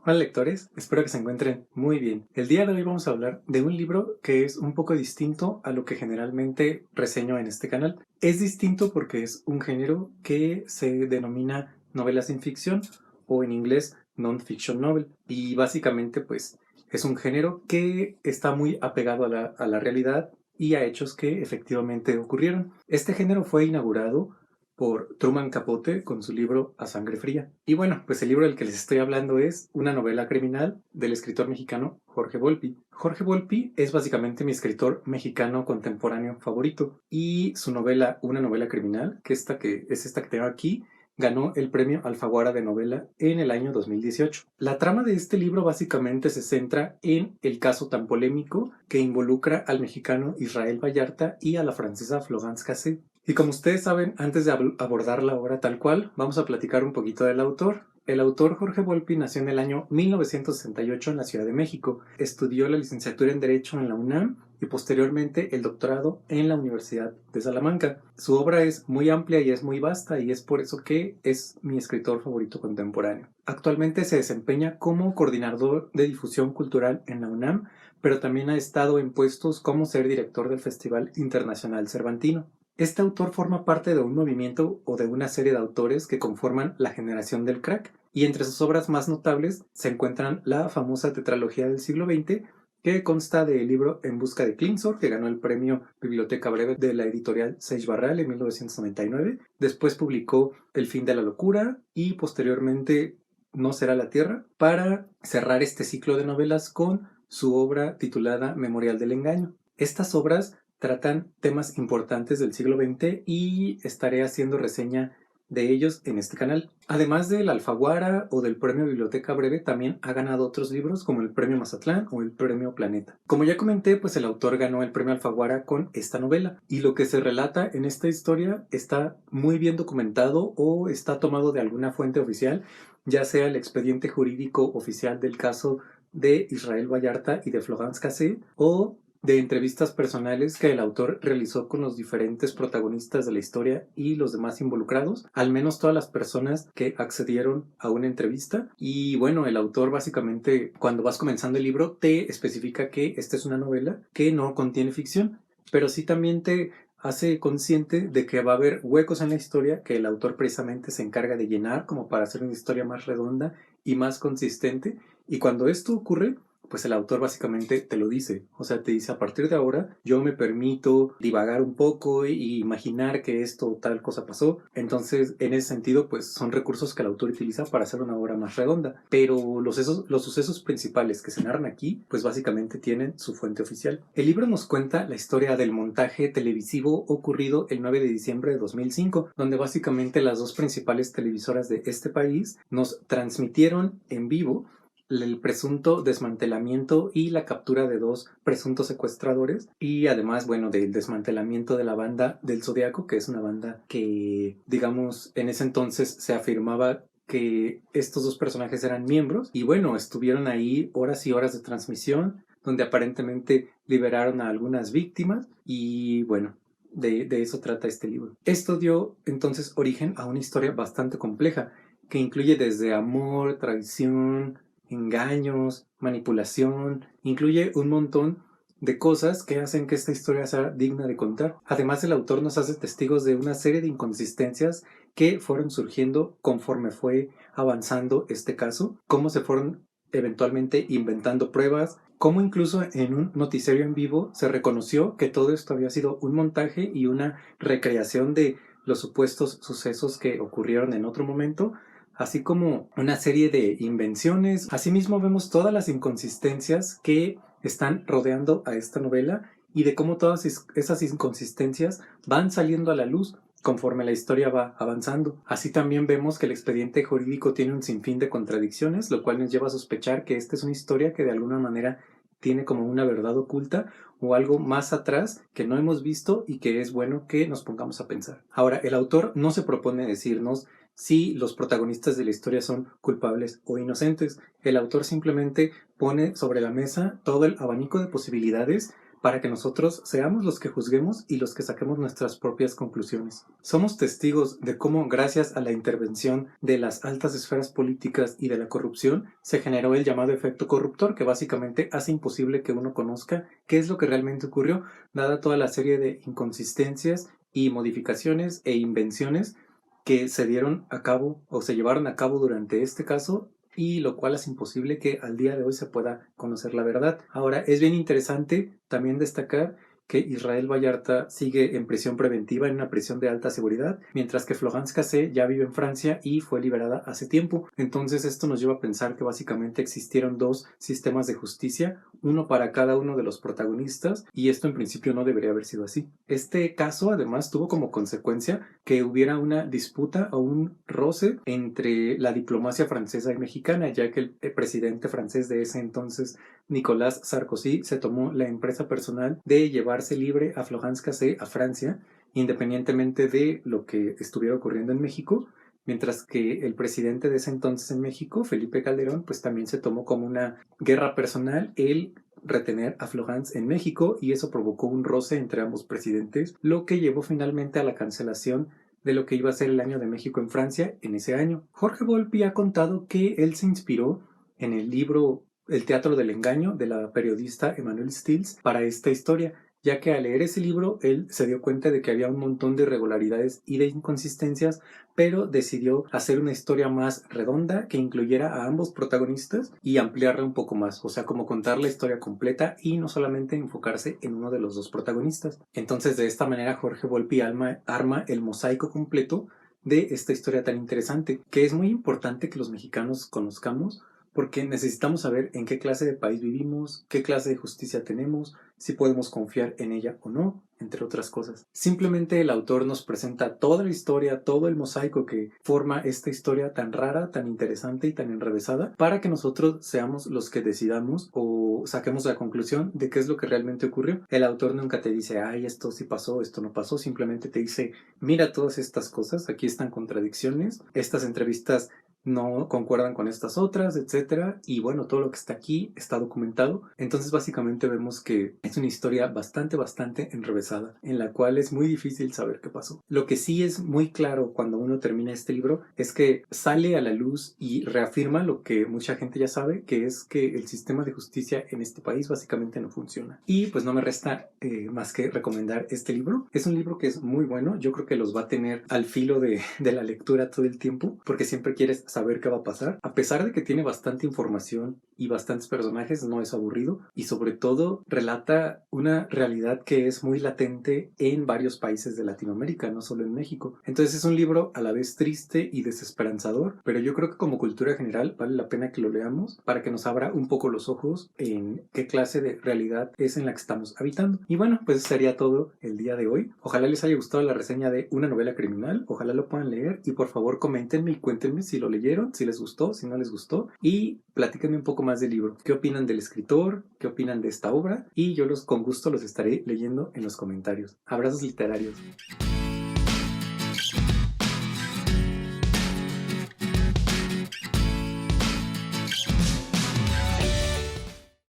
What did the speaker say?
Hola lectores, espero que se encuentren muy bien. El día de hoy vamos a hablar de un libro que es un poco distinto a lo que generalmente reseño en este canal. Es distinto porque es un género que se denomina novela sin ficción o en inglés non-fiction novel. Y básicamente pues es un género que está muy apegado a la realidad y a hechos que efectivamente ocurrieron. Este género fue inaugurado por Truman Capote con su libro A Sangre Fría. Y bueno, pues el libro del que les estoy hablando es una novela criminal del escritor mexicano Jorge Volpi. Jorge Volpi es básicamente mi escritor mexicano contemporáneo favorito y su novela, una novela criminal, que es esta que tengo aquí, ganó el premio Alfaguara de novela en el año 2018. La trama de este libro básicamente se centra en el caso tan polémico que involucra al mexicano Israel Vallarta y a la francesa Florence Cassé. Y como ustedes saben, antes de abordar la obra tal cual, vamos a platicar un poquito del autor. El autor Jorge Volpi nació en el año 1968 en la Ciudad de México. Estudió la licenciatura en Derecho en la UNAM y posteriormente el doctorado en la Universidad de Salamanca. Su obra es muy amplia y es muy vasta y es por eso que es mi escritor favorito contemporáneo. Actualmente se desempeña como coordinador de difusión cultural en la UNAM, pero también ha estado en puestos como ser director del Festival Internacional Cervantino. Este autor forma parte de un movimiento o de una serie de autores que conforman la generación del crack, y entre sus obras más notables se encuentran la famosa tetralogía del siglo XX, que consta del libro En busca de Klingsor, que ganó el premio Biblioteca Breve de la editorial Seix Barral en 1999. Después publicó El fin de la locura y posteriormente No será la tierra, para cerrar este ciclo de novelas con su obra titulada Memorial del engaño. Estas obras tratan temas importantes del siglo XX y estaré haciendo reseña de ellos en este canal. Además del Alfaguara o del Premio Biblioteca Breve, también ha ganado otros libros como el Premio Mazatlán o el Premio Planeta. Como ya comenté, pues el autor ganó el Premio Alfaguara con esta novela, y lo que se relata en esta historia está muy bien documentado o está tomado de alguna fuente oficial, ya sea el expediente jurídico oficial del caso de Israel Vallarta y de Florence Cassé, o de entrevistas personales que el autor realizó con los diferentes protagonistas de la historia y los demás involucrados, al menos todas las personas que accedieron a una entrevista. Y bueno, el autor básicamente, cuando vas comenzando el libro, te especifica que esta es una novela que no contiene ficción, pero sí también te hace consciente de que va a haber huecos en la historia que el autor precisamente se encarga de llenar como para hacer una historia más redonda y más consistente. Y cuando esto ocurre, pues el autor básicamente te lo dice, o sea, te dice: a partir de ahora yo me permito divagar un poco y imaginar que esto o tal cosa pasó. Entonces, en ese sentido, pues son recursos que el autor utiliza para hacer una obra más redonda, pero los sucesos principales que se narran aquí, pues básicamente tienen su fuente oficial. El libro nos cuenta la historia del montaje televisivo ocurrido el 9 de diciembre de 2005, donde básicamente las dos principales televisoras de este país nos transmitieron en vivo el presunto desmantelamiento y la captura de dos presuntos secuestradores, y además, bueno, del desmantelamiento de la banda del Zodiaco, que es una banda que, digamos, en ese entonces se afirmaba que estos dos personajes eran miembros, y bueno, estuvieron ahí horas y horas de transmisión, donde aparentemente liberaron a algunas víctimas, y bueno, de eso trata este libro. Esto dio entonces origen a una historia bastante compleja, que incluye desde amor, traición, engaños, manipulación, incluye un montón de cosas que hacen que esta historia sea digna de contar. Además, el autor nos hace testigos de una serie de inconsistencias que fueron surgiendo conforme fue avanzando este caso, cómo se fueron eventualmente inventando pruebas, cómo incluso en un noticiario en vivo se reconoció que todo esto había sido un montaje y una recreación de los supuestos sucesos que ocurrieron en otro momento, así como una serie de invenciones. Asimismo, vemos todas las inconsistencias que están rodeando a esta novela y de cómo todas esas inconsistencias van saliendo a la luz conforme la historia va avanzando. Así también vemos que el expediente jurídico tiene un sinfín de contradicciones, lo cual nos lleva a sospechar que esta es una historia que de alguna manera tiene como una verdad oculta o algo más atrás que no hemos visto y que es bueno que nos pongamos a pensar. Ahora, el autor no se propone decirnos si los protagonistas de la historia son culpables o inocentes. El autor simplemente pone sobre la mesa todo el abanico de posibilidades para que nosotros seamos los que juzguemos y los que saquemos nuestras propias conclusiones. Somos testigos de cómo, gracias a la intervención de las altas esferas políticas y de la corrupción, se generó el llamado efecto corruptor, que básicamente hace imposible que uno conozca qué es lo que realmente ocurrió, dada toda la serie de inconsistencias y modificaciones e invenciones que se dieron a cabo o se llevaron a cabo durante este caso, y lo cual hace imposible que al día de hoy se pueda conocer la verdad. Ahora, es bien interesante también destacar que Israel Vallarta sigue en prisión preventiva en una prisión de alta seguridad, mientras que Florence Cassé ya vive en Francia y fue liberada hace tiempo. Entonces esto nos lleva a pensar que básicamente existieron dos sistemas de justicia, uno para cada uno de los protagonistas, y esto en principio no debería haber sido así. Este caso además tuvo como consecuencia que hubiera una disputa o un roce entre la diplomacia francesa y mexicana, ya que el presidente francés de ese entonces, Nicolas Sarkozy, se tomó la empresa personal de llevarse libre a Florence Cassé a Francia, independientemente de lo que estuviera ocurriendo en México, mientras que el presidente de ese entonces en México, Felipe Calderón, pues también se tomó como una guerra personal el retener a Florence en México, y eso provocó un roce entre ambos presidentes, lo que llevó finalmente a la cancelación de lo que iba a ser el Año de México en Francia en ese año. Jorge Volpi ha contado que él se inspiró en el libro El teatro del engaño de la periodista Emmanuelle Stills para esta historia, ya que al leer ese libro él se dio cuenta de que había un montón de irregularidades y de inconsistencias, pero decidió hacer una historia más redonda que incluyera a ambos protagonistas y ampliarla un poco más, o sea, como contar la historia completa y no solamente enfocarse en uno de los dos protagonistas. Entonces, de esta manera Jorge Volpi arma el mosaico completo de esta historia tan interesante, que es muy importante que los mexicanos conozcamos, porque necesitamos saber en qué clase de país vivimos, qué clase de justicia tenemos, si podemos confiar en ella o no, entre otras cosas. Simplemente el autor nos presenta toda la historia, todo el mosaico que forma esta historia tan rara, tan interesante y tan enrevesada, para que nosotros seamos los que decidamos o saquemos la conclusión de qué es lo que realmente ocurrió. El autor nunca te dice, ay, esto sí pasó, esto no pasó, simplemente te dice, mira todas estas cosas, aquí están contradicciones, estas entrevistas no concuerdan con estas otras, etcétera, y bueno, todo lo que está aquí está documentado. Entonces básicamente vemos que es una historia bastante enrevesada, en la cual es muy difícil saber qué pasó. Lo que sí es muy claro cuando uno termina este libro es que sale a la luz y reafirma lo que mucha gente ya sabe, que es que el sistema de justicia en este país básicamente no funciona. Y pues no me resta más que recomendar este libro. Es un libro que es muy bueno, yo creo que los va a tener al filo de la lectura todo el tiempo, porque siempre quieres saber qué va a pasar. A pesar de que tiene bastante información y bastantes personajes, no es aburrido, y sobre todo relata una realidad que es muy latente en varios países de Latinoamérica, no solo en México. Entonces es un libro a la vez triste y desesperanzador, pero yo creo que como cultura general vale la pena que lo leamos para que nos abra un poco los ojos en qué clase de realidad es en la que estamos habitando. Y bueno, pues eso sería todo el día de hoy. Ojalá les haya gustado la reseña de una novela criminal, ojalá lo puedan leer, y por favor coméntenme y cuéntenme si lo leyeron, si les gustó, si no les gustó, y platíquenme un poco más del libro. ¿Qué opinan del escritor? ¿Qué opinan de esta obra? Y yo con gusto los estaré leyendo en los comentarios. Abrazos literarios.